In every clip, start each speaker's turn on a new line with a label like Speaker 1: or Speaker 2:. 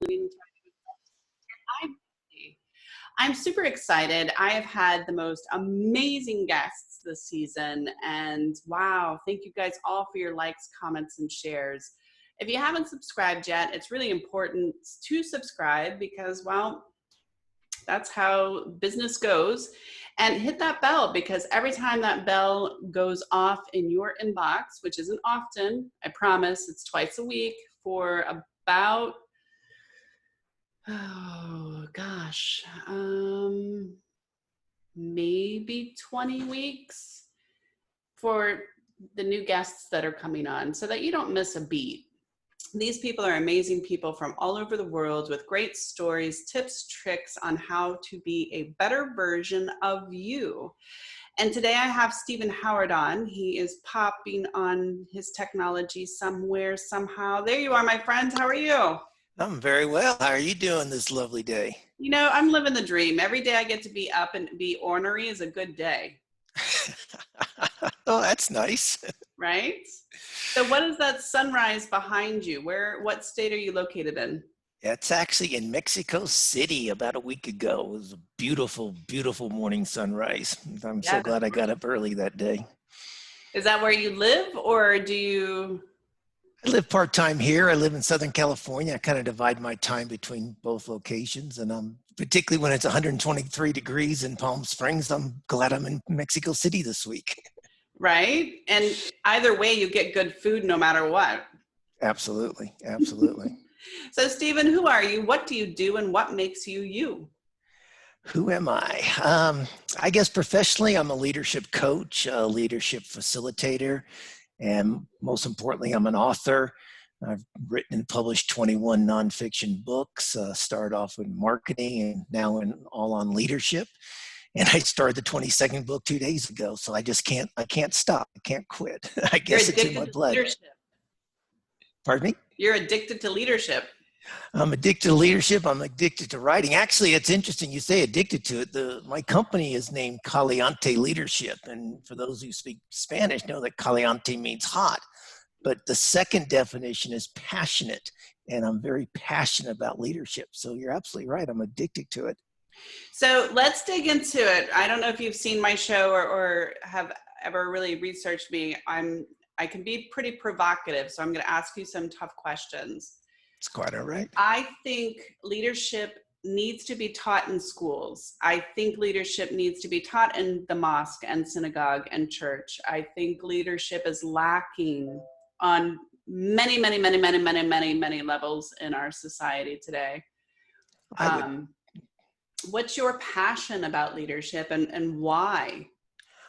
Speaker 1: I'm I'm super excited. I have had the most amazing guests this season, and wow, thank you guys all for your likes, comments, and shares. If you haven't subscribed yet, it's really important to subscribe because, well, that's how business goes. And hit that bell because every time that bell goes off in your inbox, which isn't often, I promise it's twice a week for about, oh gosh, maybe 20 weeks for the new guests that are coming on so that you don't miss a beat. These people are amazing people from all over the world with great stories, tips, tricks on how to be a better version of you. And today I have Stephen Howard on. He is popping on his technology somewhere, somehow. There you are, my friend. How are you?
Speaker 2: I'm very well. How are you doing this lovely day?
Speaker 1: You know, I'm living the dream. Every day I get to be up and be ornery is a good day.
Speaker 2: Oh, that's nice.
Speaker 1: Right? So what is that sunrise behind you? What state are you located in?
Speaker 2: It's actually in Mexico City about a week ago. It was a beautiful, beautiful morning sunrise. I'm so glad I got up early that day.
Speaker 1: Is that where you live or do you?
Speaker 2: I live part-time here. I live in Southern California. I kind of divide my time between both locations, and particularly when it's 123 degrees in Palm Springs, I'm glad I'm in Mexico City this week.
Speaker 1: Right? And either way, you get good food no matter what.
Speaker 2: Absolutely. Absolutely.
Speaker 1: So, Stephen, who are you? What do you do? And what makes you you?
Speaker 2: Who am I? I guess professionally, I'm a leadership coach, a leadership facilitator, and most importantly, I'm an author. I've written and published 21 nonfiction books, started off in marketing and now all on leadership. And I started the 22nd book 2 days ago. So I can't stop. I can't quit. I guess it's in my blood.
Speaker 1: Leadership.
Speaker 2: Pardon me?
Speaker 1: You're addicted to leadership.
Speaker 2: I'm addicted to leadership. I'm addicted to writing. Actually, it's interesting you say addicted to it. My company is named Caliente Leadership. And for those who speak Spanish, know that caliente means hot. But the second definition is passionate. And I'm very passionate about leadership. So you're absolutely right. I'm addicted to it.
Speaker 1: So let's dig into it. I don't know if you've seen my show or have ever really researched me. I can be pretty provocative. So I'm going to ask you some tough questions.
Speaker 2: It's quite all right.
Speaker 1: I think leadership needs to be taught in schools. I think leadership needs to be taught in the mosque and synagogue and church. I think leadership is lacking on many levels in our society today. What's your passion about leadership and why?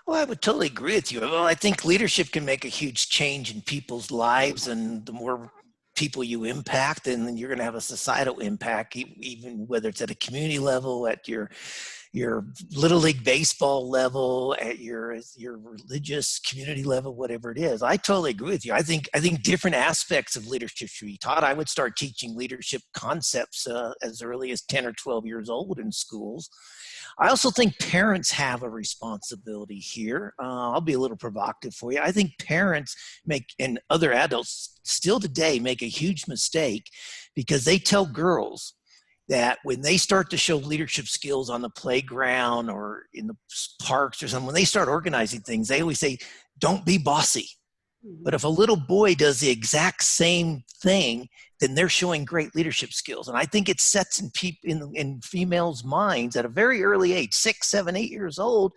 Speaker 2: Well, I would totally agree with you. Well, I think leadership can make a huge change in people's lives, and the more people you impact, and then you're going to have a societal impact, even whether it's at a community level, at your little league baseball level, at your religious community level, whatever it is. I totally agree with you. I think different aspects of leadership should be taught. I would start teaching leadership concepts as early as 10 or 12 years old in schools. I also think parents have a responsibility here. I'll be a little provocative for you. I think parents and other adults still today make a huge mistake because they tell girls that when they start to show leadership skills on the playground or in the parks or something, when they start organizing things, they always say, don't be bossy. But if a little boy does the exact same thing, then they're showing great leadership skills. And I think it sets in females' minds at a very early age, 6, 7, 8 years old,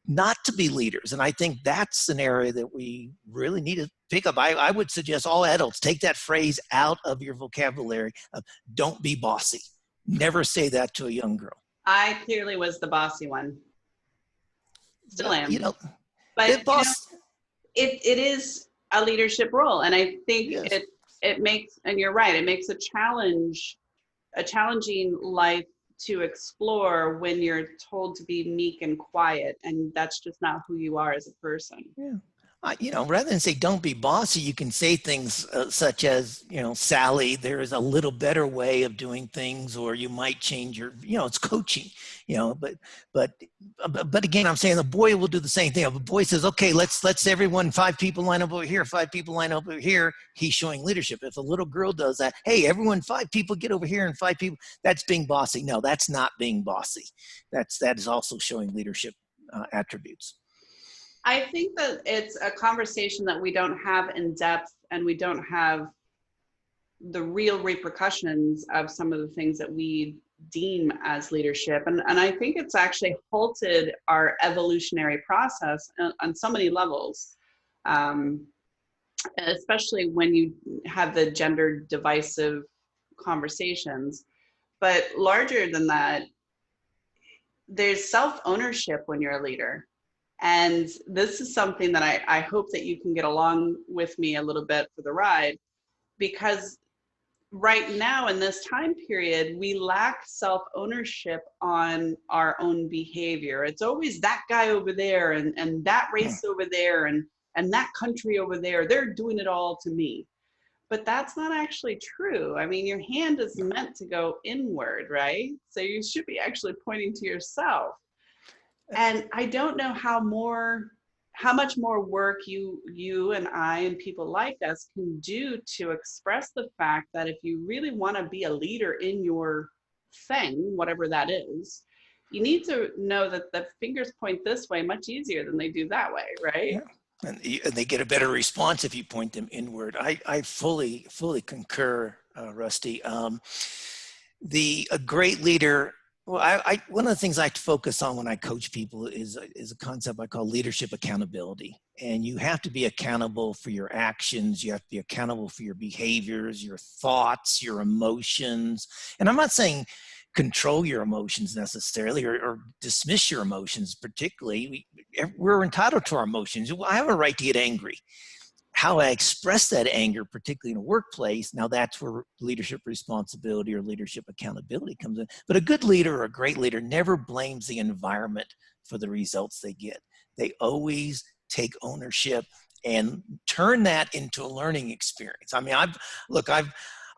Speaker 2: not to be leaders. And I think that's an area that we really need to pick up. I would suggest all adults take that phrase out of your vocabulary of don't be bossy. Never say that to a young girl.
Speaker 1: I clearly was the bossy one. Still am. But it is a leadership role. And I think it makes, and you're right, it makes a challenging life to explore when you're told to be meek and quiet. And that's just not who you are as a person.
Speaker 2: Yeah. Rather than say don't be bossy, you can say things such as, Sally, there is a little better way of doing things, or you might change your, it's coaching, but but but again, I'm saying the boy will do the same thing. If a boy says, okay, let's everyone, 5 people line up over here, 5 people line up over here, he's showing leadership. If a little girl does that, hey, everyone, 5 people get over here, and 5 people, that's being bossy. No, that's not being bossy. That is also showing leadership attributes.
Speaker 1: I think that it's a conversation that we don't have in depth, and we don't have the real repercussions of some of the things that we deem as leadership. And I think it's actually halted our evolutionary process on so many levels, especially when you have the gender divisive conversations. But larger than that, there's self-ownership when you're a leader. And this is something that I hope that you can get along with me a little bit for the ride, because right now in this time period, we lack self-ownership on our own behavior. It's always that guy over there, and that race over there, and that country over there, they're doing it all to me. But that's not actually true. I mean, your hand is meant to go inward, right? So you should be actually pointing to yourself. And I don't know how much more work you and I and people like us can do to express the fact that if you really want to be a leader in your thing, whatever that is, you need to know that the fingers point this way much easier than they do that way, right?
Speaker 2: Yeah. And they get a better response if you point them inward. I fully concur, Rusty. A great leader. Well, one of the things I focus on when I coach people is a concept I call leadership accountability. And you have to be accountable for your actions. You have to be accountable for your behaviors, your thoughts, your emotions. And I'm not saying control your emotions necessarily, or dismiss your emotions particularly. We're entitled to our emotions. I have a right to get angry. How I express that anger, particularly in a workplace, now that's where leadership responsibility or leadership accountability comes in. But a good leader or a great leader never blames the environment for the results they get. They always take ownership and turn that into a learning experience. I mean,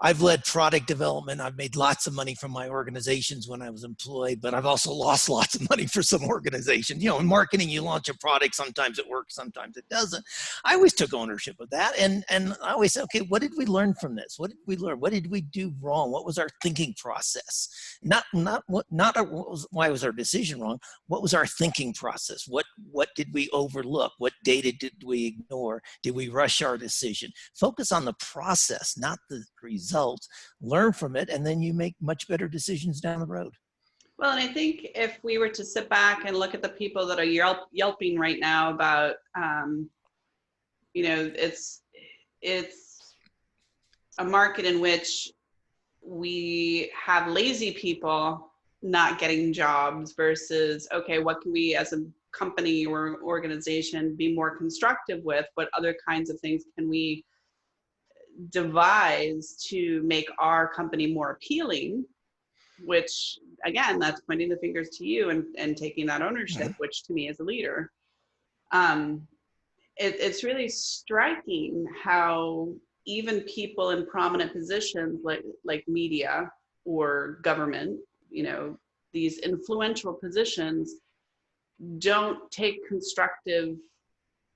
Speaker 2: I've led product development. I've made lots of money from my organizations when I was employed, but I've also lost lots of money for some organizations. In marketing, you launch a product, sometimes it works, sometimes it doesn't. I always took ownership of that. And I always said, okay, what did we learn from this? What did we learn? What did we do wrong? What was our thinking process? Why was our decision wrong? What was our thinking process? What did we overlook? What data did we ignore? Did we rush our decision? Focus on the process, not the results. Learn from it, and then you make much better decisions down the road.
Speaker 1: Well, and I think if we were to sit back and look at the people that are yelping right now about, it's a market in which we have lazy people not getting jobs versus, okay, what can we as a company or organization be more constructive with? What other kinds of things can we devise to make our company more appealing? Which, again, that's pointing the fingers to you and taking that ownership, which to me is a leader. It's really striking how even people in prominent positions like media or government, these influential positions, don't take constructive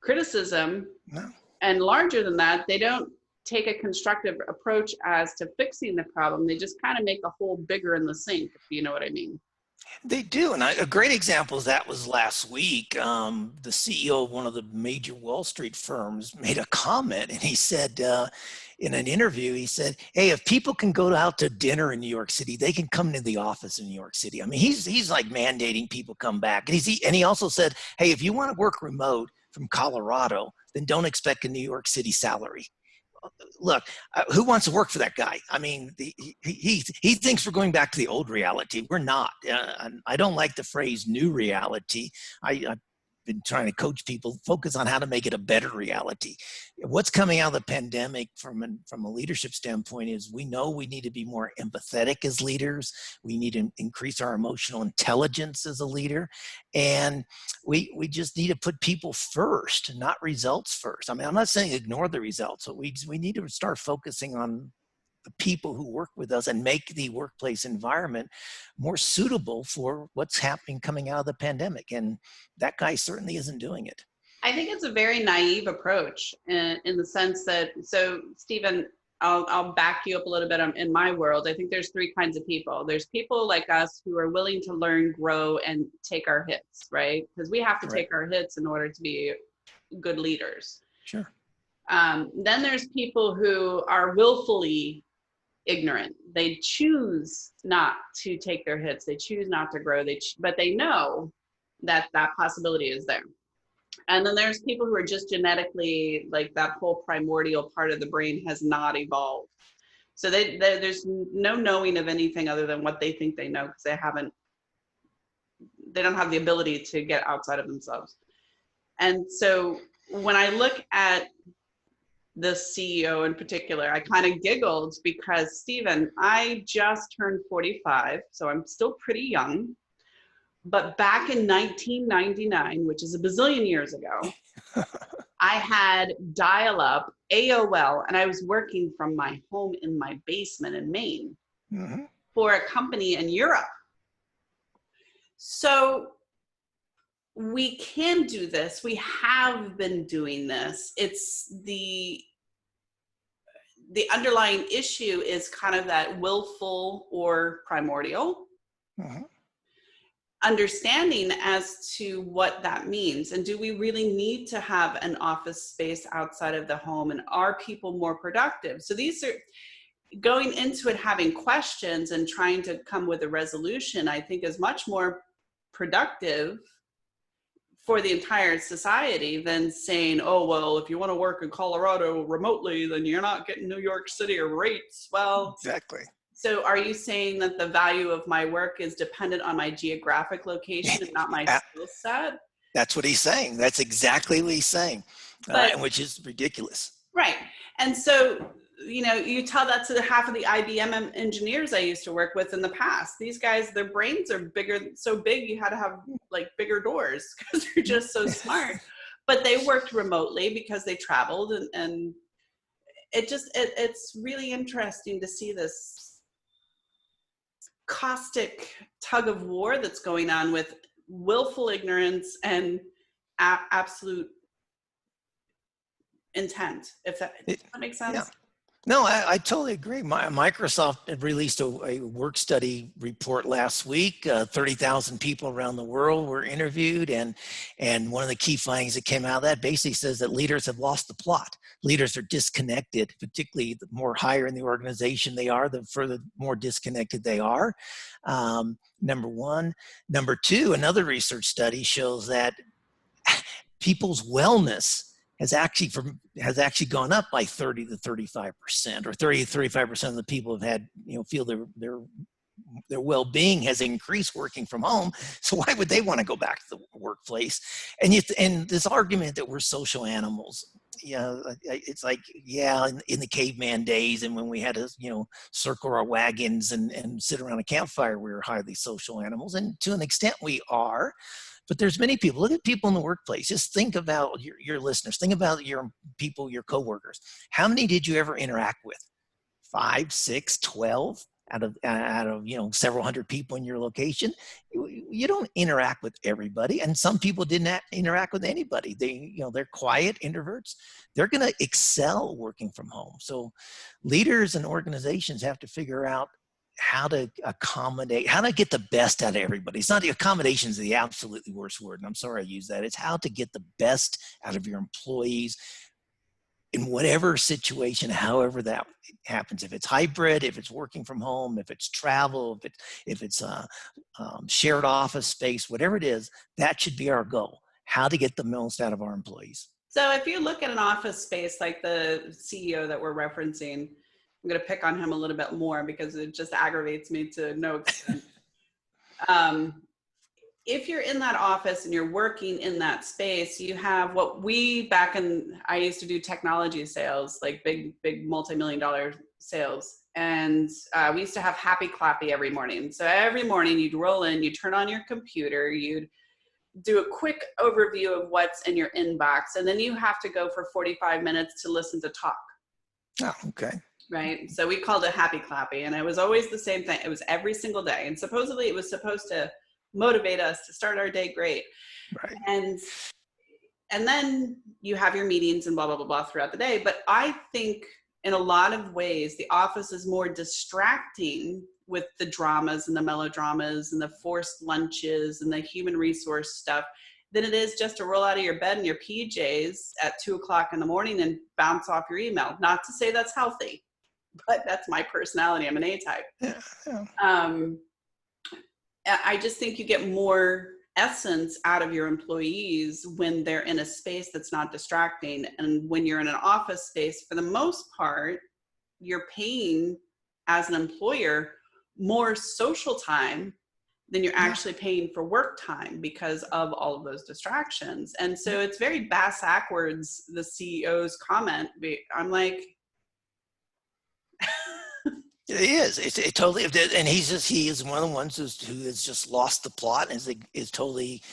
Speaker 1: criticism.
Speaker 2: No.
Speaker 1: And larger than that, they don't take a constructive approach as to fixing the problem. They just kind of make the hole bigger in the sink, if you know what I mean.
Speaker 2: They do. And a great example of that was last week. The CEO of one of the major Wall Street firms made a comment, and he said, in an interview, he said, hey, if people can go out to dinner in New York City, they can come to the office in New York City. I mean, he's like mandating people come back. And he also said, hey, if you want to work remote from Colorado, then don't expect a New York City salary. Look, who wants to work for that guy? I mean, he thinks we're going back to the old reality. We're not. I don't like the phrase new reality. I've been trying to coach people, focus on how to make it a better reality. What's coming out of the pandemic from a leadership standpoint is we know we need to be more empathetic as leaders. We need to increase our emotional intelligence as a leader. And we just need to put people first, not results first. I mean, I'm not saying ignore the results, but we need to start focusing on the people who work with us and make the workplace environment more suitable for what's happening coming out of the pandemic. And that guy certainly isn't doing it.
Speaker 1: I think it's a very naive approach in the sense that, so Stephen, I'll back you up a little bit in my world. I think there's three kinds of people. There's people like us who are willing to learn, grow, and take our hits, right? Because we have to take our hits in order to be good leaders.
Speaker 2: Sure.
Speaker 1: Then there's people who are willfully ignorant. They choose not to take their hits. They choose not to grow. But they know that possibility is there. And then there's people who are just genetically, like, that whole primordial part of the brain has not evolved. So there's no knowing of anything other than what they think they know, because they don't have the ability to get outside of themselves. And so when I look at the CEO in particular, I kind of giggled because, Stephen, I just turned 45, so I'm still pretty young. But back in 1999, which is a bazillion years ago, I had dial-up AOL, and I was working from my home in my basement in Maine for a company in Europe. So we can do this. We have been doing this. It's the underlying issue is kind of that willful or primordial understanding as to what that means. And do we really need to have an office space outside of the home? And are people more productive? So these are going into it, having questions and trying to come with a resolution, I think is much more productive for the entire society than saying, oh, well, if you want to work in Colorado remotely, then you're not getting New York City rates. Well,
Speaker 2: exactly.
Speaker 1: So are you saying that the value of my work is dependent on my geographic location and not my skill set?
Speaker 2: That's what he's saying. That's exactly what he's saying, which is ridiculous.
Speaker 1: Right. And so, you tell that to half of the IBM engineers I used to work with in the past. These guys, their brains are so big, you had to have like bigger doors because they're just so smart. But they worked remotely because they traveled, and it's really interesting to see this caustic tug of war that's going on with willful ignorance and absolute intent, if that makes sense.
Speaker 2: Yeah. No, I totally agree. Microsoft had released a work study report last week. 30,000 people around the world were interviewed, and one of the key findings that came out of that basically says that leaders have lost the plot. Leaders are disconnected, particularly the more higher in the organization they are, the further more disconnected they are. Number one. Number two, another research study shows that people's wellness has actually gone up by 30 to 35%, or 30 to 35% of the people have had, feel their well-being has increased working from home. So why would they want to go back to the workplace? And this argument that we're social animals, it's like, in the caveman days, and when we had to, circle our wagons and sit around a campfire, we were highly social animals, and to an extent we are. But there's many people. Look at people in the workplace. Just think about your listeners. Think about your people, your coworkers. How many did you ever interact with? 5, 6, 12 out of several hundred people in your location? You don't interact with everybody, and some people didn't interact with anybody. They're quiet introverts. They're going to excel working from home. So leaders and organizations have to figure out how to accommodate, how to get the best out of everybody. It's not the accommodations the absolutely worst word, and I'm sorry I use that. It's how to get the best out of your employees in whatever situation, however that happens. If it's hybrid, if it's working from home, if it's travel, if it's shared office space, whatever it is, that should be our goal. How to get the most out of our employees.
Speaker 1: So if you look at an office space like the CEO that we're referencing, I'm going to pick on him a little bit more because it just aggravates me to no extent. if you're in that office and you're working in that space, you have what I used to do technology sales, like big multi-million dollar sales. And we used to have happy clappy every morning. So every morning you'd roll in, you turn on your computer, you'd do a quick overview of what's in your inbox. And then you have to go for 45 minutes to listen to talk.
Speaker 2: Oh, okay.
Speaker 1: Right. So we called it happy clappy, and it was always the same thing. It was every single day. And supposedly it was supposed to motivate us to start our day great.
Speaker 2: Right.
Speaker 1: And then you have your meetings and blah, blah, blah, blah throughout the day. But I think in a lot of ways, the office is more distracting with the dramas and the melodramas and the forced lunches and the human resource stuff than it is just to roll out of your bed in your PJs at 2:00 in the morning and bounce off your email. Not to say that's healthy, but that's my personality. I'm an A-type.
Speaker 2: Yeah, yeah.
Speaker 1: I just think you get more essence out of your employees when they're in a space that's not distracting. And when you're in an office space, for the most part, you're paying as an employer more social time than you're actually paying for work time because of all of those distractions. And so it's very backwards, the CEO's comment. I'm like,
Speaker 2: It is. It totally, and he is one of the ones who has just lost the plot and is totally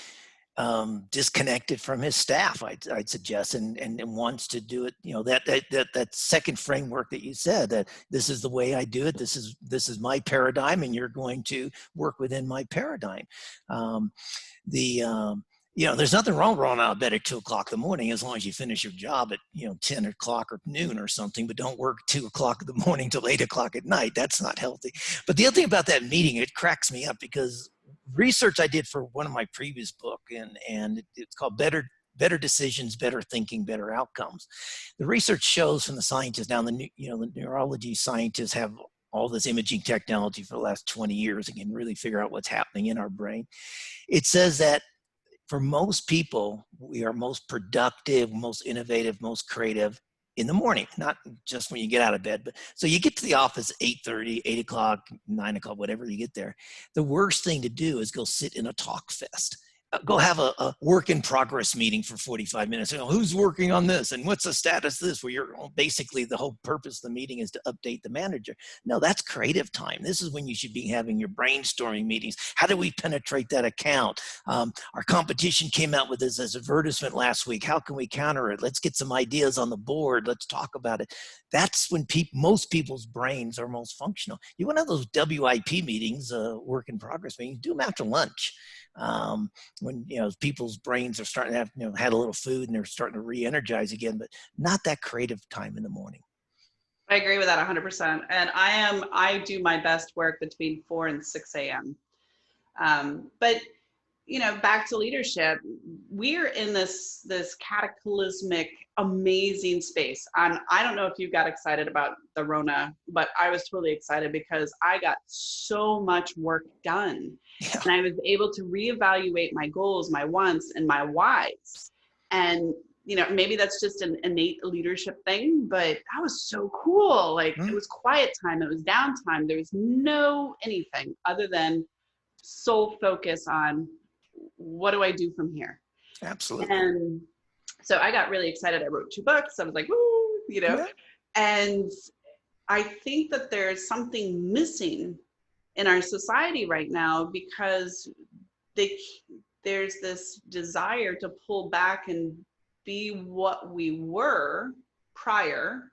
Speaker 2: disconnected from his staff. I'd suggest, and wants to do it. You know, that second framework that you said, that this is the way I do it. This is my paradigm, and you're going to work within my paradigm. There's nothing wrong with rolling out of bed at 2:00 in the morning as long as you finish your job at 10 o'clock or noon or something, but don't work 2:00 in the morning till 8:00 at night. That's not healthy. But the other thing about that meeting, it cracks me up because research I did for one of my previous book, and it's called Better Decisions, Better Thinking, Better Outcomes. The research shows from the scientists now, the neurology scientists have all this imaging technology for the last 20 years and can really figure out what's happening in our brain. It says that for most people, we are most productive, most innovative, most creative in the morning, not just when you get out of bed. But so you get to the office 8:30, 8:00, 9:00, whatever you get there. The worst thing to do is go sit in a talk fest. Go have a work in progress meeting for 45 minutes. Who's working on this and what's the status of this? Where you're basically, the whole purpose of the meeting is to update the manager. No, that's creative time. This is when you should be having your brainstorming meetings. How do we penetrate that account? Our competition came out with this as advertisement last week. How can we counter it? Let's get some ideas on the board. Let's talk about it. That's when most people's brains are most functional. You want to have those WIP meetings, work in progress meetings, do them after lunch. When people's brains are starting to have had a little food and they're starting to re-energize again, but not that creative time in the morning.
Speaker 1: I agree with that 100%. And I do my best work between 4 and 6 a.m. But back to leadership, we're in this cataclysmic, amazing space. I don't know if you got excited about the Rona, but I was totally excited because I got so much work done. Yeah. And I was able to reevaluate my goals, my wants, and my whys. And maybe that's just an innate leadership thing, but that was so cool. Like It was quiet time, it was downtime. There was no anything other than sole focus on what do I do from here?
Speaker 2: Absolutely.
Speaker 1: And so I got really excited. I wrote 2 books. I was like, woo, yeah. And I think that there's something missing in our society right now because there's this desire to pull back and be what we were prior.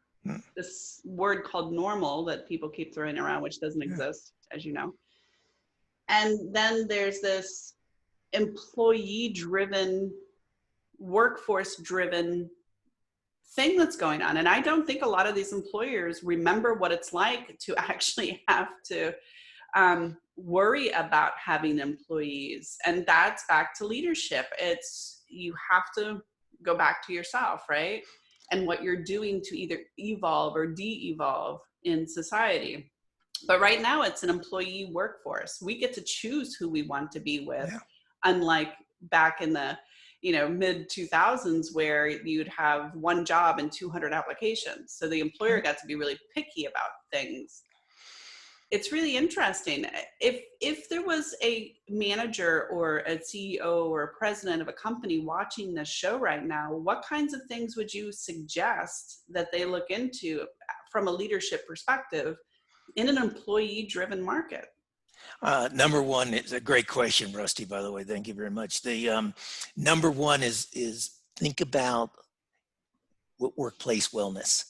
Speaker 1: This word called normal that people keep throwing around, which doesn't exist, as you know. And then there's this employee-driven, workforce-driven thing that's going on. And I don't think a lot of these employers remember what it's like to actually have to worry about having employees. And that's back to leadership. You have to go back to yourself, right? And what you're doing to either evolve or de-evolve in society. But right now it's an employee workforce. We get to choose who we want to be with, unlike back in the mid 2000s where you'd have one job and 200 applications. So the employer got to be really picky about things. It's really interesting. If there was a manager or a CEO or a president of a company watching this show right now, what kinds of things would you suggest that they look into from a leadership perspective in an employee-driven market?
Speaker 2: Number one, it's a great question, Rusty, by the way. Thank you very much. The number one is think about workplace wellness.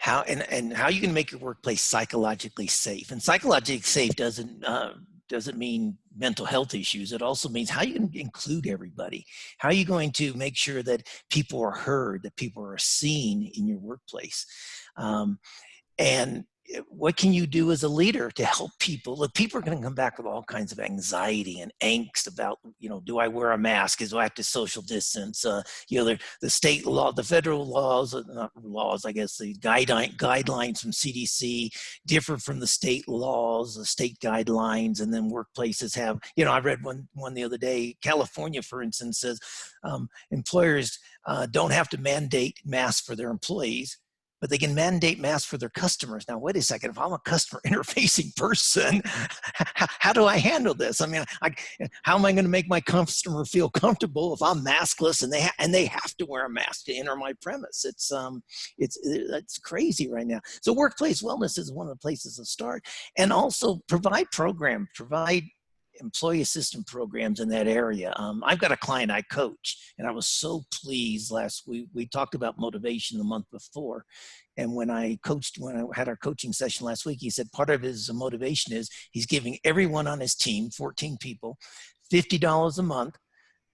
Speaker 2: And how you can make your workplace psychologically safe. And psychologically safe doesn't mean mental health issues. It also means how you can include everybody. How are you going to make sure that people are heard, that people are seen in your workplace? And what can you do as a leader to help people? Look, people are going to come back with all kinds of anxiety and angst about, do I wear a mask? Do I have to social distance? The state law, the federal laws, not laws, I guess, the guidelines from CDC differ from the state laws, the state guidelines, and then workplaces have, I read one the other day. California, for instance, says employers don't have to mandate masks for their employees, but they can mandate masks for their customers. Now, wait a second. If I'm a customer interfacing person, how do I handle this? I mean, how am I going to make my customer feel comfortable if I'm maskless and they have to wear a mask to enter my premise? It's crazy right now. So workplace wellness is one of the places to start, and also provide employee assistance programs in that area. I've got a client I coach, and I was so pleased last week. We talked about motivation the month before. And when I had our coaching session last week, he said part of his motivation is he's giving everyone on his team, 14 people, $50 a month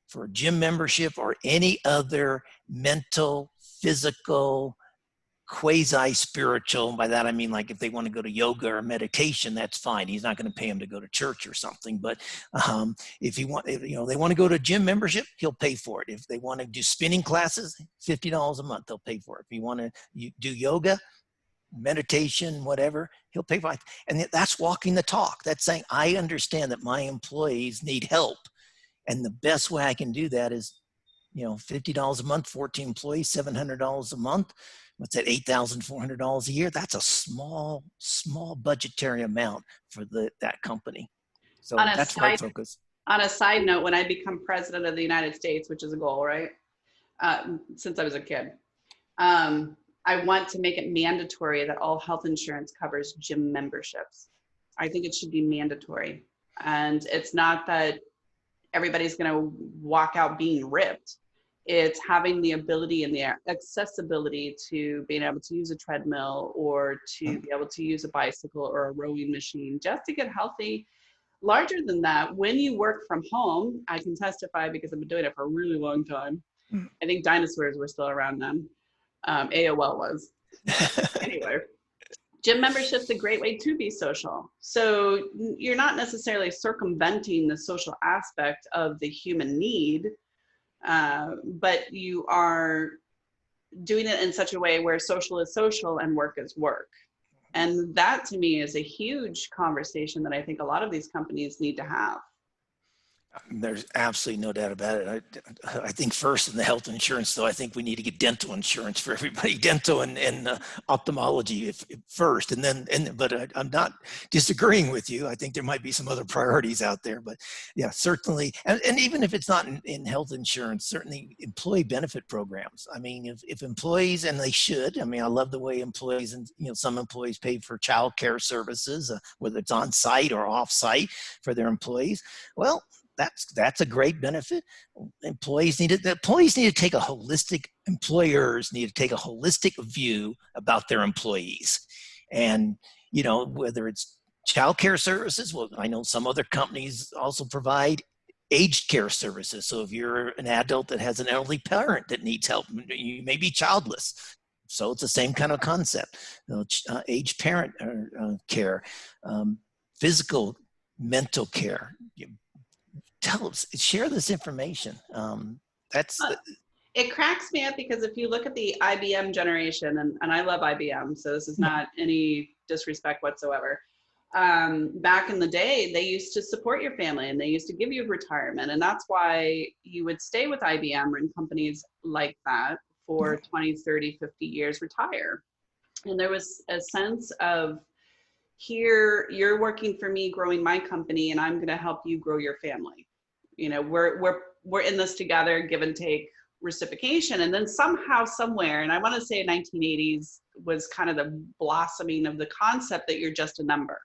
Speaker 2: for a gym membership or any other mental, physical, quasi-spiritual. By that I mean, like, if they want to go to yoga or meditation, that's fine. He's not going to pay them to go to church or something. But if they want to go to a gym membership, he'll pay for it. If they want to do spinning classes, $50 a month, they'll pay for it. If you want to do yoga, meditation, whatever, he'll pay for it. And that's walking the talk. That's saying, I understand that my employees need help, and the best way I can do that is, $50 a month, 14 employees, $700 a month. What's that, $8,400 a year? That's a small budgetary amount for that company. So that's where I focus.
Speaker 1: On a side note, when I become president of the United States, which is a goal, right? Since I was a kid, I want to make it mandatory that all health insurance covers gym memberships. I think it should be mandatory. And it's not that everybody's going to walk out being ripped. It's having the ability and the accessibility to being able to use a treadmill or to be able to use a bicycle or a rowing machine just to get healthy. Larger than that, when you work from home, I can testify because I've been doing it for a really long time. I think dinosaurs were still around then. AOL was. Anyway, gym membership's a great way to be social. So you're not necessarily circumventing the social aspect of the human need, but you are doing it in such a way where social is social and work is work. And that, to me, is a huge conversation that I think a lot of these companies need to have.
Speaker 2: There's absolutely no doubt about it. I think first in the health insurance, though, I think we need to get dental insurance for everybody, dental and ophthalmology first, but I'm not disagreeing with you. I think there might be some other priorities out there, but yeah, certainly. And even if it's not in health insurance, certainly employee benefit programs. I mean, if employees, and they should, I mean, I love the way employees, and some employees pay for child care services, whether it's on site or off site for their employees. Well, that's a great benefit. Employers need to take a holistic view about their employees. And, whether it's child care services, well, I know some other companies also provide aged care services. So if you're an adult that has an elderly parent that needs help, you may be childless. So it's the same kind of concept. Aged parent care, physical, mental care. Share this information.
Speaker 1: It cracks me up because if you look at the IBM generation, and I love IBM, so this is not any disrespect whatsoever. Back in the day, they used to support your family and they used to give you retirement. And that's why you would stay with IBM and companies like that for 20, 30, 50 years, retire. And there was a sense of here you're working for me, growing my company, and I'm going to help you grow your family. You know, we're in this together, give and take, reciprocation. And then somehow, somewhere, and I want to say 1980s was kind of the blossoming of the concept that you're just a number.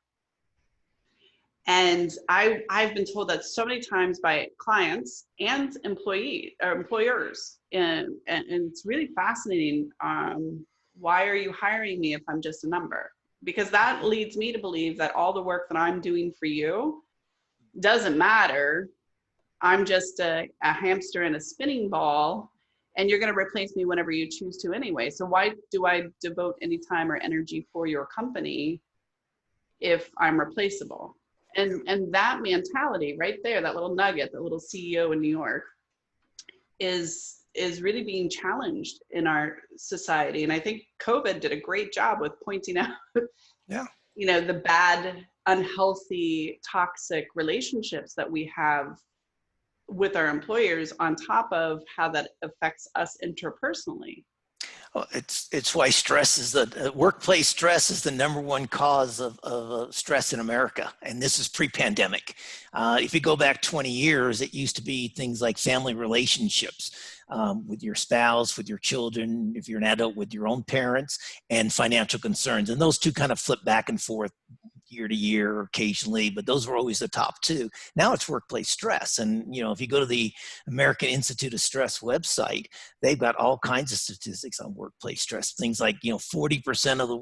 Speaker 1: And I've been told that so many times by clients and employers, and it's really fascinating. Why are you hiring me if I'm just a number? Because that leads me to believe that all the work that I'm doing for you doesn't matter. I'm just a hamster in a spinning ball, and you're going to replace me whenever you choose to anyway. So why do I devote any time or energy for your company if I'm replaceable? And that mentality right there, that little nugget, that little CEO in New York, is really being challenged in our society. And I think COVID did a great job with pointing out,
Speaker 2: Yeah.
Speaker 1: you know, the bad, unhealthy, toxic relationships that we have with our employers, on top of how that affects us interpersonally.
Speaker 2: Well, it's why stress is the workplace stress is the number one cause of stress in America, and this is pre-pandemic. If you go back 20 years, it used to be things like family relationships with your spouse, with your children, if you're an adult, with your own parents, and financial concerns, and those two kind of flip back and forth year to year occasionally, but those were always the top two. Now it's workplace stress. And, you know, if you go to the American Institute of Stress website, they've got all kinds of statistics on workplace stress. Things like, you know, 40% of the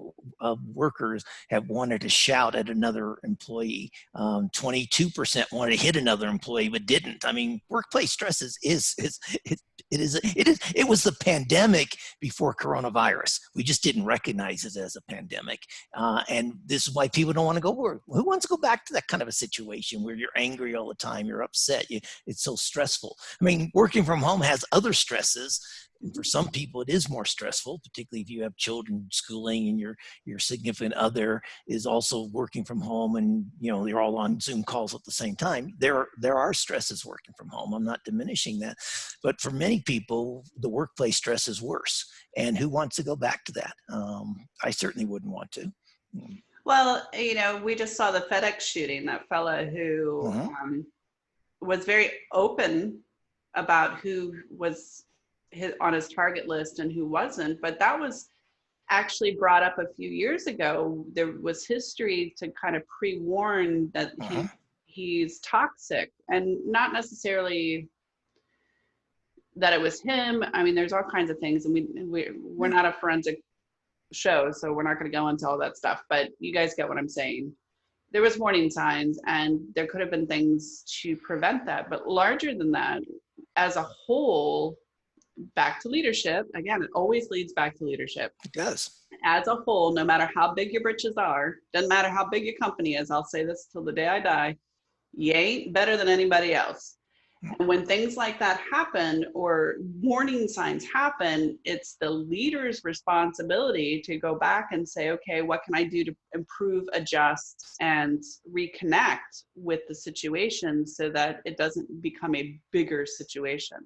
Speaker 2: workers have wanted to shout at another employee. 22% wanted to hit another employee, but didn't. I mean, workplace stress it was the pandemic before coronavirus. We just didn't recognize it as a pandemic. And this is why people don't want to go work. Who wants to go back to that kind of a situation where you're angry all the time, you're upset, it's so stressful. I mean, working from home has other stresses. And for some people, it is more stressful, particularly if you have children schooling and your significant other is also working from home, and you know you're all on Zoom calls at the same time. There are stresses working from home. I'm not diminishing that, but for many people, the workplace stress is worse. And who wants to go back to that? I certainly wouldn't want to.
Speaker 1: Well, you know, we just saw the FedEx shooting, that fella who was very open about who was on his target list and who wasn't. But that was actually brought up a few years ago. There was history to kind of pre-warn that he's toxic, and not necessarily that it was him. I mean, there's all kinds of things, and we're not a forensic show, so we're not going to go into all that stuff, but you guys get what I'm saying. There was warning signs, and there could have been things to prevent that. But larger than that, as a whole, back to leadership. Again, it always leads back to leadership.
Speaker 2: It does.
Speaker 1: As a whole, no matter how big your britches are, doesn't matter how big your company is, I'll say this till the day I die, you ain't better than anybody else. And when things like that happen, or warning signs happen, it's the leader's responsibility to go back and say, okay, what can I do to improve, adjust, and reconnect with the situation so that it doesn't become a bigger situation.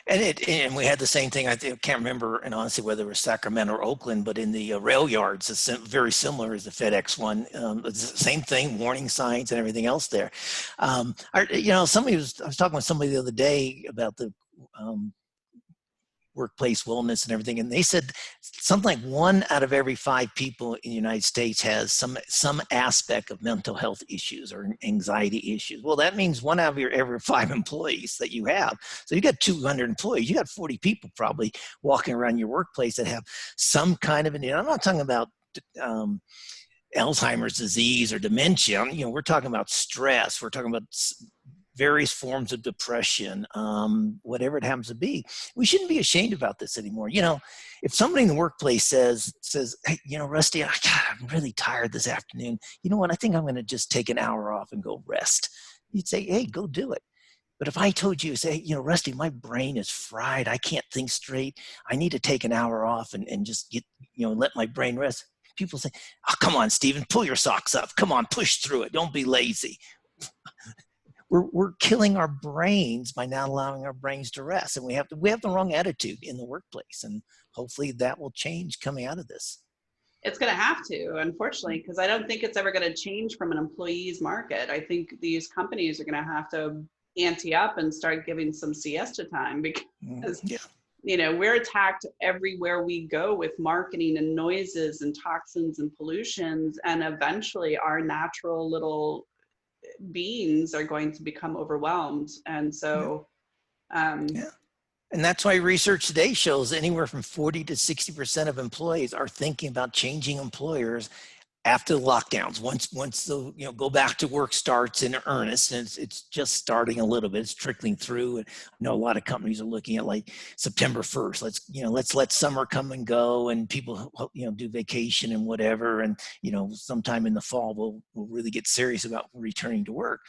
Speaker 2: And we had the same thing. I can't remember, and honestly, whether it was Sacramento or Oakland, but in the rail yards, it's very similar as the FedEx one. It's the same thing, warning signs and everything else there. You know, I was talking with somebody the other day about the workplace wellness and everything, and they said something like 1 out of every 5 people in the United States has some aspect of mental health issues or anxiety issues. Well, that means 1 out of your every 5 employees that you have. So you got 200 employees, you got 40 people probably walking around your workplace that have some kind of I'm not talking about Alzheimer's disease or dementia. You know, we're talking about stress. We're talking about various forms of depression, whatever it happens to be. We shouldn't be ashamed about this anymore. You know, if somebody in the workplace says, hey, you know, Rusty, I'm really tired this afternoon. You know what? I think I'm going to just take an hour off and go rest. You'd say, hey, go do it. But if I told you, say, you know, Rusty, my brain is fried. I can't think straight. I need to take an hour off and just get, you know, let my brain rest. People say, oh, come on, Stephen, pull your socks up. Come on, push through it. Don't be lazy. We're killing our brains by not allowing our brains to rest, and we have the wrong attitude in the workplace, and hopefully that will change coming out of this.
Speaker 1: It's going to have to, unfortunately, because I don't think it's ever going to change from an employee's market. I think these companies are going to have to ante up and start giving some siesta time because,
Speaker 2: Yeah.
Speaker 1: you know, we're attacked everywhere we go with marketing and noises and toxins and pollutions. And eventually our natural little beings are going to become overwhelmed. And so,
Speaker 2: Yeah. And that's why research today shows anywhere from 40 to 60% of employees are thinking about changing employers after the lockdowns. Once the go back to work starts in earnest, and it's just starting a little bit, it's trickling through. And I know a lot of companies are looking at like September 1st. Let's let summer come and go, and people do vacation and whatever, and sometime in the fall we'll really get serious about returning to work.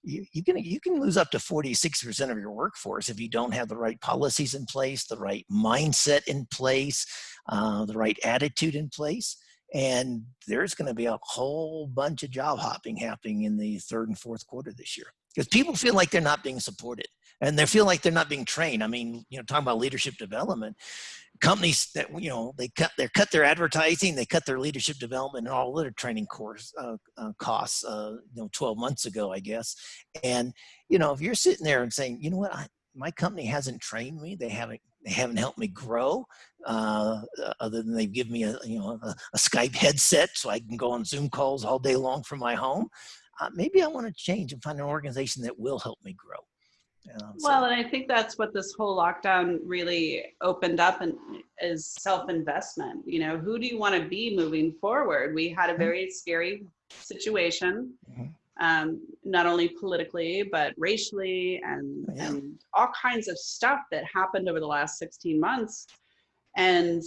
Speaker 2: You can lose up to 46% of your workforce if you don't have the right policies in place, the right mindset in place, the right attitude in place. And there's going to be a whole bunch of job hopping happening in the third and fourth quarter this year because people feel like they're not being supported and they feel like they're not being trained. I mean, talking about leadership development, companies that they cut their advertising, they cut their leadership development and all their training course costs 12 months ago, I guess. And if you're sitting there and saying, my company hasn't trained me, they haven't helped me grow, other than they've given me a Skype headset so I can go on Zoom calls all day long from my home. Maybe I want to change and find an organization that will help me grow.
Speaker 1: Well, and I think that's what this whole lockdown really opened up and is self-investment. Who do you want to be moving forward? We had a very scary situation, not only politically, but racially and all kinds of stuff that happened over the last 16 months. And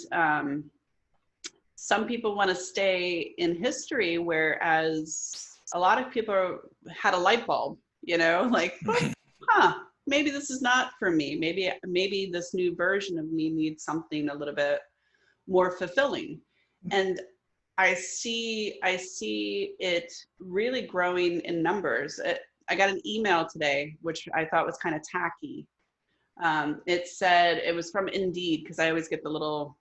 Speaker 1: some people want to stay in history, whereas a lot of people had a light bulb, like, maybe this is not for me. Maybe this new version of me needs something a little bit more fulfilling. And I see it really growing in numbers. I got an email today, which I thought was kind of tacky. It said, it was from Indeed, because I always get the little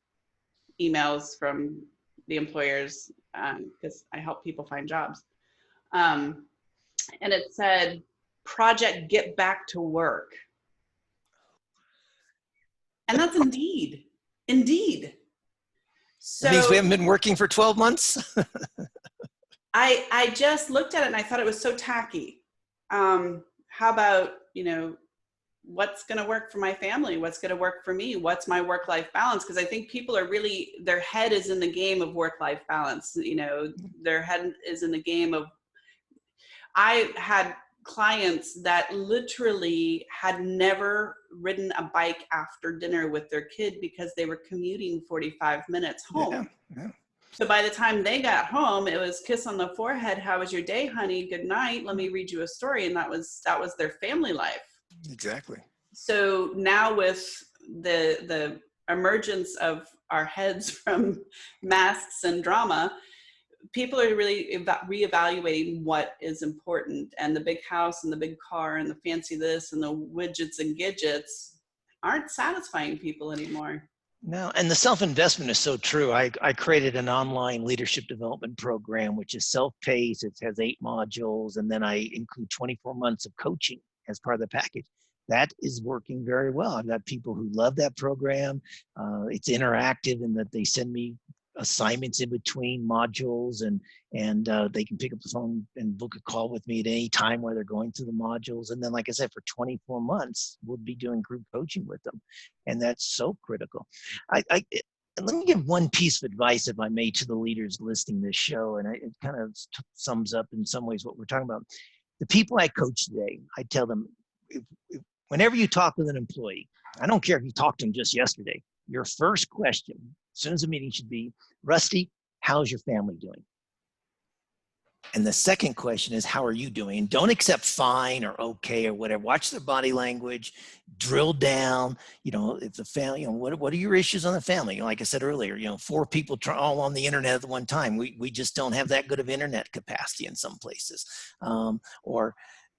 Speaker 1: emails from the employers because I help people find jobs. And it said, Project Get Back to Work. And that's Indeed. So
Speaker 2: that means we haven't been working for 12 months.
Speaker 1: I just looked at it and I thought it was so tacky. How about, what's going to work for my family? What's going to work for me? What's my work-life balance? Because I think people are really, their head is in the game of work-life balance. Their head is in the game of, I had clients that literally had never ridden a bike after dinner with their kid because they were commuting 45 minutes home. Yeah. So by the time they got home, it was kiss on the forehead. How was your day, honey? Good night. Let me read you a story. And that was their family life.
Speaker 2: Exactly.
Speaker 1: So now with the emergence of our heads from masks and drama, people are really reevaluating what is important, and the big house and the big car and the fancy this and the widgets and gadgets aren't satisfying people anymore.
Speaker 2: No, and the self-investment is so true. I created an online leadership development program, which is self-paced. It has 8 modules, and then I include 24 months of coaching as part of the package. That is working very well. I've got people who love that program. It's interactive in that they send me assignments in between modules, and they can pick up the phone and book a call with me at any time while they're going through the modules. And then, like I said, for 24 months, we'll be doing group coaching with them. And that's so critical. And let me give one piece of advice, if I may, to the leaders listening to this show. And it kind of sums up in some ways what we're talking about. The people I coach today, I tell them, whenever you talk with an employee, I don't care if you talked to them just yesterday, your first question, as soon as the meeting, should be, Rusty, how's your family doing? And the second question is, how are you doing? And don't accept fine or okay or whatever. Watch their body language, drill down, if the family, what are your issues on the family? Like I said earlier, 4 people all on the internet at one time. We just don't have that good of internet capacity in some places. Or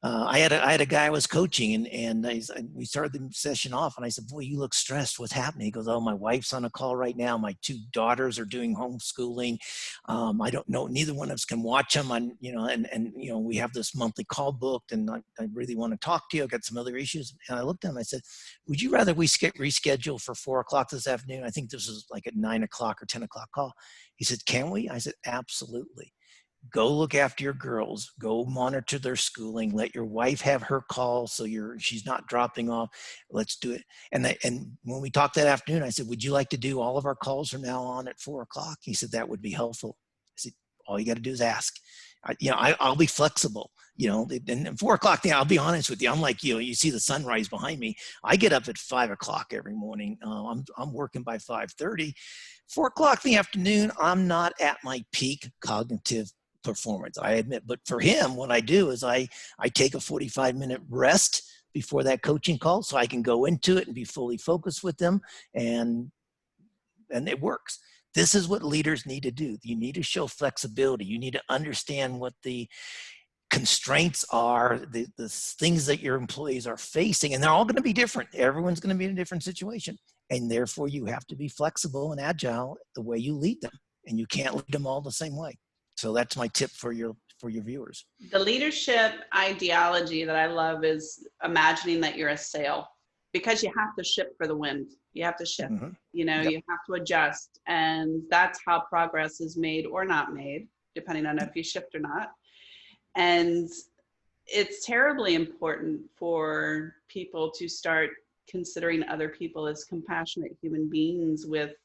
Speaker 2: I had a guy I was coaching, and we started the session off, and I said, "Boy, you look stressed. What's happening?" He goes, "Oh, my wife's on a call right now. My two daughters are doing homeschooling. I don't know. Neither one of us can watch them. On and we have this monthly call booked, and I really want to talk to you. I've got some other issues." And I looked at him. I said, "Would you rather we reschedule for 4 o'clock this afternoon? I think this is like at 9 o'clock or 10 o'clock call." He said, "Can we?" I said, "Absolutely. Go look after your girls, go monitor their schooling, let your wife have her call so she's not dropping off. Let's do it." And when we talked that afternoon, I said, "Would you like to do all of our calls from now on at 4 o'clock?" He said, "That would be helpful." I said, "All you got to do is ask." I'll be flexible. And at 4 o'clock, I'll be honest with you. I'm like, you see the sunrise behind me. I get up at 5 o'clock every morning. I'm working by 5:30. 4 o'clock in the afternoon, I'm not at my peak cognitive performance, I admit. But for him, what I do is I take a 45-minute rest before that coaching call so I can go into it and be fully focused with them, and it works. This is what leaders need to do. You need to show flexibility. You need to understand what the constraints are, the things that your employees are facing, and they're all going to be different. Everyone's going to be in a different situation, and therefore you have to be flexible and agile the way you lead them, and you can't lead them all the same way. So that's my tip for your viewers.
Speaker 1: The leadership ideology that I love is imagining that you're a sail, because you have to ship for the wind. You have to shift.
Speaker 2: Mm-hmm.
Speaker 1: You have to adjust, and that's how progress is made or not made, depending on if you shift or not. And it's terribly important for people to start considering other people as compassionate human beings with,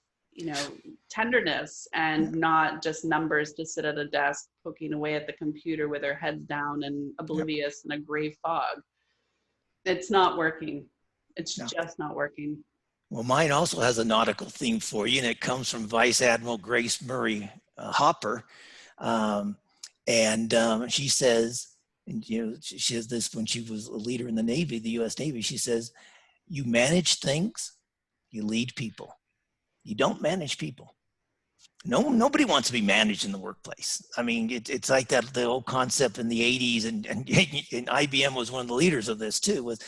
Speaker 1: tenderness, and not just numbers to sit at a desk poking away at the computer with their heads down and oblivious in a gray fog. It's not working. It's just not working.
Speaker 2: Well, mine also has a nautical theme for you, and it comes from Vice Admiral Grace Murray Hopper. She says, and she says this when she was a leader in the Navy, the U.S. Navy. She says, "You manage things, you lead people. You don't manage people." Nobody wants to be managed in the workplace. I mean, it's like that, the old concept in the 80s, and IBM was one of the leaders of this too, was,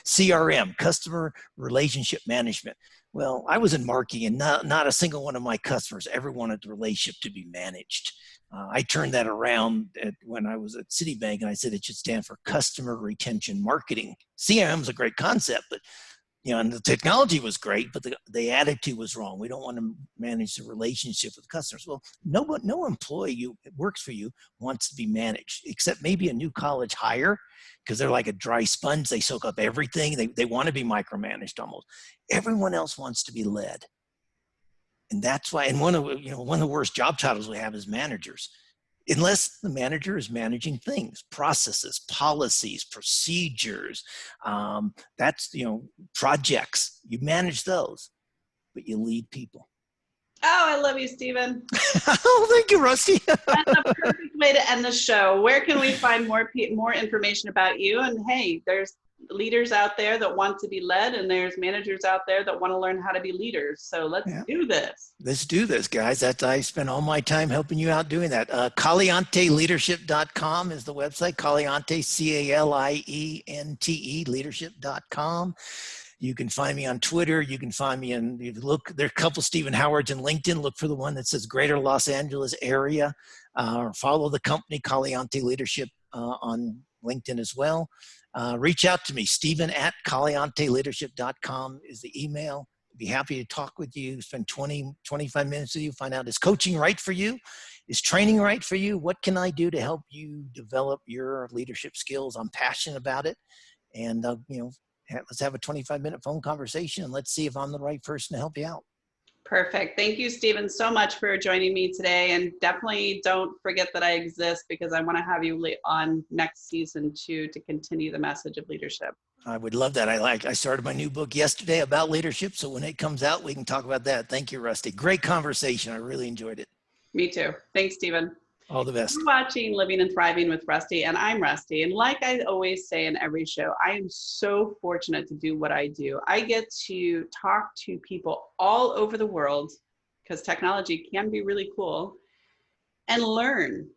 Speaker 2: CRM, customer relationship management. Well, I was in marketing, and not a single one of my customers ever wanted the relationship to be managed. I turned that around when I was at Citibank, and I said it should stand for customer retention marketing. CRM is a great concept, but and the technology was great, but the attitude was wrong. We don't want to manage the relationship with customers. Well, no employee who works for you wants to be managed, except maybe a new college hire, because they're like a dry sponge. They soak up everything. They want to be micromanaged almost. Everyone else wants to be led. And that's why, and one of the worst job titles we have is managers. Unless the manager is managing things, processes, policies, procedures, that's, projects. You manage those, but you lead people.
Speaker 1: Oh, I love you, Stephen.
Speaker 2: Oh, thank you, Rusty.
Speaker 1: That's a perfect way to end the show. Where can we find more information about you? And hey, there's leaders out there that want to be led, and there's managers out there that want to learn how to be leaders. So let's do this.
Speaker 2: Let's do this, guys. I spend all my time helping you out doing that. CalienteLeadership.com is the website. Caliente, CALIENTE, leadership.com. You can find me on Twitter. You can find me there are a couple Stephen Howards in LinkedIn. Look for the one that says Greater Los Angeles area, or follow the company Caliente Leadership on LinkedIn as well. Reach out to me. Stephen@CalienteLeadership.com is the email. I'd be happy to talk with you, spend 20-25 minutes with you, find out, is coaching right for you? Is training right for you? What can I do to help you develop your leadership skills? I'm passionate about it. And, let's have a 25-minute phone conversation, and let's see if I'm the right person to help you out.
Speaker 1: Perfect. Thank you, Stephen, so much for joining me today. And definitely don't forget that I exist, because I want to have you on next season to continue the message of leadership.
Speaker 2: I would love that. I started my new book yesterday about leadership, so when it comes out, we can talk about that. Thank you, Rusty. Great conversation. I really enjoyed it.
Speaker 1: Me too. Thanks, Stephen.
Speaker 2: All the best.
Speaker 1: You're watching Living and Thriving with Rusty, and I'm Rusty. And like I always say in every show, I am so fortunate to do what I do. I get to talk to people all over the world, because technology can be really cool, and learn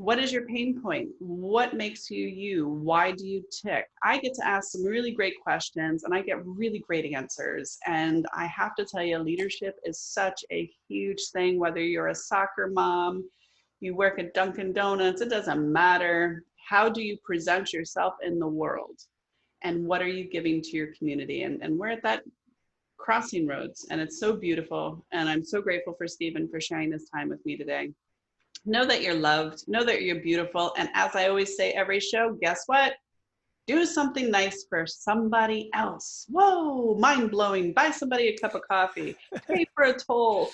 Speaker 1: What is your pain point? What makes you you? Why do you tick? I get to ask some really great questions and I get really great answers. And I have to tell you, leadership is such a huge thing, whether you're a soccer mom, you work at Dunkin' Donuts, it doesn't matter. How do you present yourself in the world? And what are you giving to your community? And we're at that crossing roads and it's so beautiful. And I'm so grateful for Stephen for sharing this time with me today. Know that you're loved, know that you're beautiful. And as I always say every show, guess what? Do something nice for somebody else. Whoa, mind blowing. Buy somebody a cup of coffee, pay for a toll,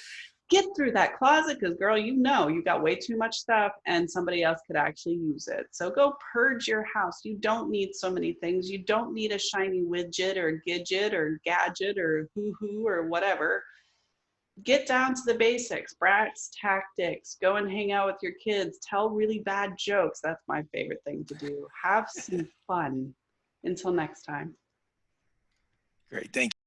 Speaker 1: get through that closet because, girl, you know you got way too much stuff and somebody else could actually use it. So go purge your house. You don't need so many things. You don't need a shiny widget or gidget or gadget or hoo hoo or whatever. Get down to the basics, brass tactics, go and hang out with your kids, tell really bad jokes. That's my favorite thing to do. Have some fun. Until next time.
Speaker 2: Great. Thank you.